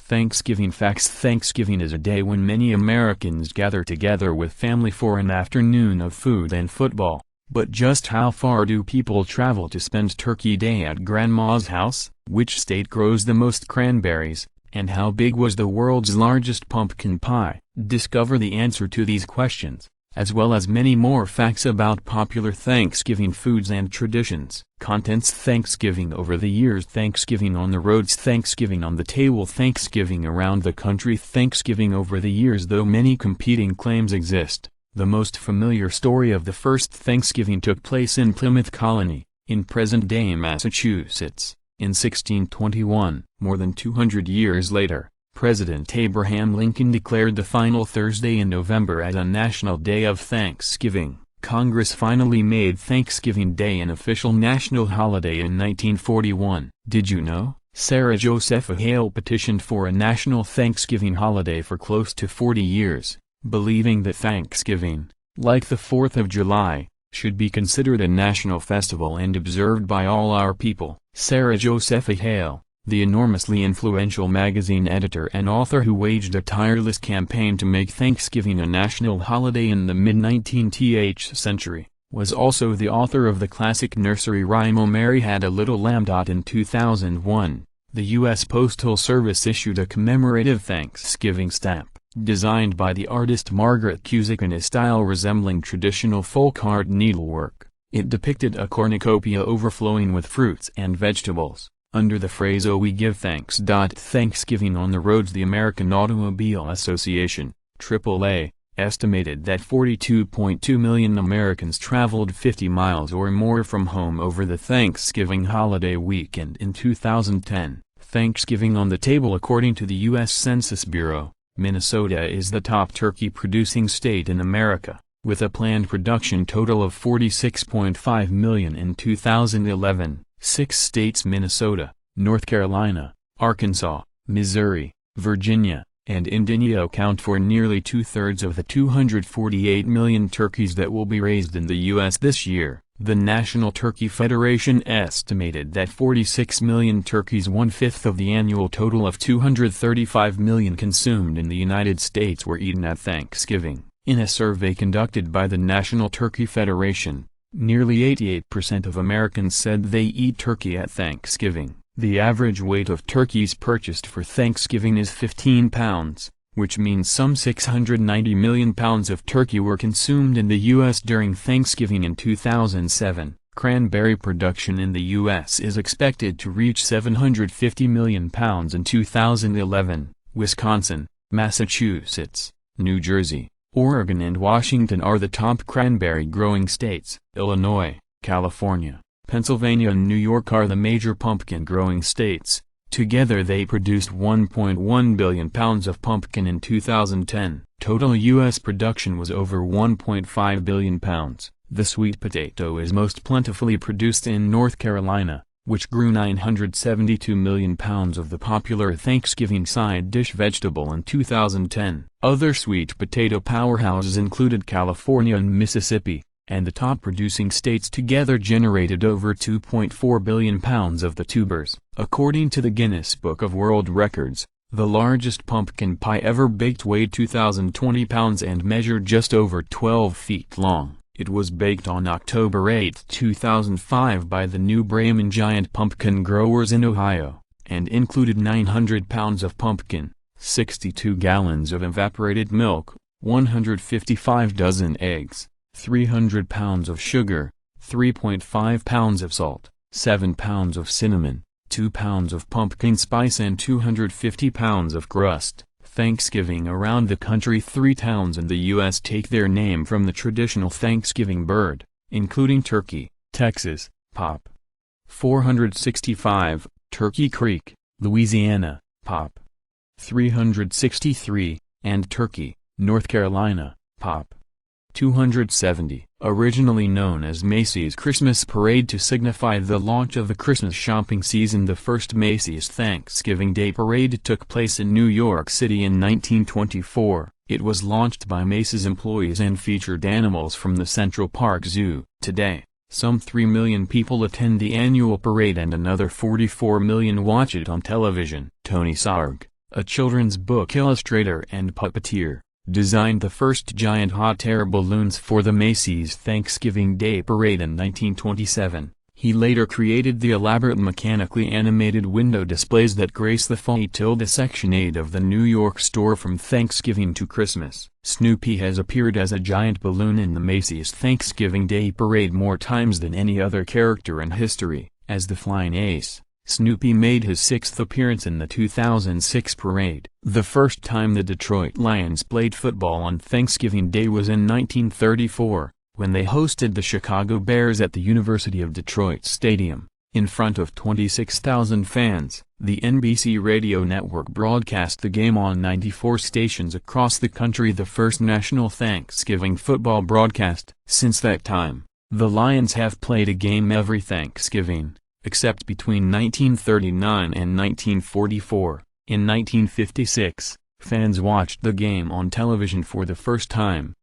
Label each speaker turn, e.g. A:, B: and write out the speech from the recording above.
A: Thanksgiving facts. Thanksgiving is a day when many Americans gather together with family for an afternoon of food and football. But just how far do people travel to spend Turkey Day at Grandma's house? Which state grows the most cranberries? And how big was the world's largest pumpkin pie? Discover the answer to these questions, as well as many more facts about popular Thanksgiving foods and traditions. Contents: Thanksgiving over the years, Thanksgiving on the roads, Thanksgiving on the table, Thanksgiving around the country, Thanksgiving over the years. Though many competing claims exist, the most familiar story of the first Thanksgiving took place in Plymouth Colony, in present-day Massachusetts, in 1621. More than 200 years later, President Abraham Lincoln declared the final Thursday in November as a national day of Thanksgiving. Congress finally made Thanksgiving Day an official national holiday in 1941. Did you know? Sarah Josepha Hale petitioned for a national Thanksgiving holiday for close to 40 years, believing that Thanksgiving, like the 4th of July, should be considered a national festival and observed by all our people. Sarah Josepha Hale, the enormously influential magazine editor and author who waged a tireless campaign to make Thanksgiving a national holiday in the mid-19th century, was also the author of the classic nursery rhyme "Oh Mary Had a Little Lamb." In 2001, the U.S. Postal Service issued a commemorative Thanksgiving stamp, designed by the artist Margaret Cusick in a style resembling traditional folk art needlework. It depicted a cornucopia overflowing with fruits and vegetables, under the phrase "Oh we give thanks." Thanksgiving on the roads. The American Automobile Association, AAA, estimated that 42.2 million Americans traveled 50 miles or more from home over the Thanksgiving holiday weekend in 2010. Thanksgiving on the table. According to the U.S. Census Bureau, Minnesota is the top turkey-producing state in America, with a planned production total of 46.5 million in 2011. 6 states: Minnesota, North Carolina, Arkansas, Missouri, Virginia, and Indiana account for nearly 2/3 of the 248 million turkeys that will be raised in the U.S. this year. The National Turkey Federation estimated that 46 million turkeys, 1/5 of the annual total of 235 million consumed in the United States, were eaten at Thanksgiving. In a survey conducted by the National Turkey Federation, nearly 88% of Americans said they eat turkey at Thanksgiving. The average weight of turkeys purchased for Thanksgiving is 15 pounds, which means some 690 million pounds of turkey were consumed in the U.S. during Thanksgiving in 2007. Cranberry production in the U.S. is expected to reach 750 million pounds in 2011. Wisconsin, Massachusetts, New Jersey, Oregon and Washington are the top cranberry-growing states. Illinois, California, Pennsylvania and New York are the major pumpkin-growing states. Together they produced 1.1 billion pounds of pumpkin in 2010. Total U.S. production was over 1.5 billion pounds. The sweet potato is most plentifully produced in North Carolina, which grew 972 million pounds of the popular Thanksgiving side dish vegetable in 2010. Other sweet potato powerhouses included California and Mississippi, and the top producing states together generated over 2.4 billion pounds of the tubers. According to the Guinness Book of World Records, the largest pumpkin pie ever baked weighed 2,020 pounds and measured just over 12 feet long. It was baked on October 8, 2005 by the New Bremen Giant Pumpkin Growers in Ohio, and included 900 pounds of pumpkin, 62 gallons of evaporated milk, 155 dozen eggs, 300 pounds of sugar, 3.5 pounds of salt, 7 pounds of cinnamon, 2 pounds of pumpkin spice and 250 pounds of crust. Thanksgiving around the country. 3 towns in the U.S. take their name from the traditional Thanksgiving bird, including Turkey, Texas, Pop. 465, Turkey Creek, Louisiana, Pop. 363, and Turkey, North Carolina, Pop. 270. Originally known as Macy's Christmas Parade to signify the launch of the Christmas shopping season, the first Macy's Thanksgiving Day Parade took place in New York City in 1924. It was launched by Macy's employees and featured animals from the Central Park Zoo. Today, some 3 million people attend the annual parade and another 44 million watch it on television. Tony Sarg, a children's book illustrator and puppeteer, designed the first giant hot air balloons for the Macy's Thanksgiving Day Parade in 1927. He later created the elaborate mechanically animated window displays that grace the Section 8 of the New York store from Thanksgiving to Christmas. Snoopy has appeared as a giant balloon in the Macy's Thanksgiving Day Parade more times than any other character in history. As the Flying Ace, Snoopy made his 6th appearance in the 2006 parade. The first time the Detroit Lions played football on Thanksgiving Day was in 1934. When they hosted the Chicago Bears at the University of Detroit Stadium, in front of 26,000 fans. The NBC radio network broadcast the game on 94 stations across the country, the first national Thanksgiving football broadcast. Since that time, the Lions have played a game every Thanksgiving, except between 1939 and 1944. In 1956, fans watched the game on television for the first time.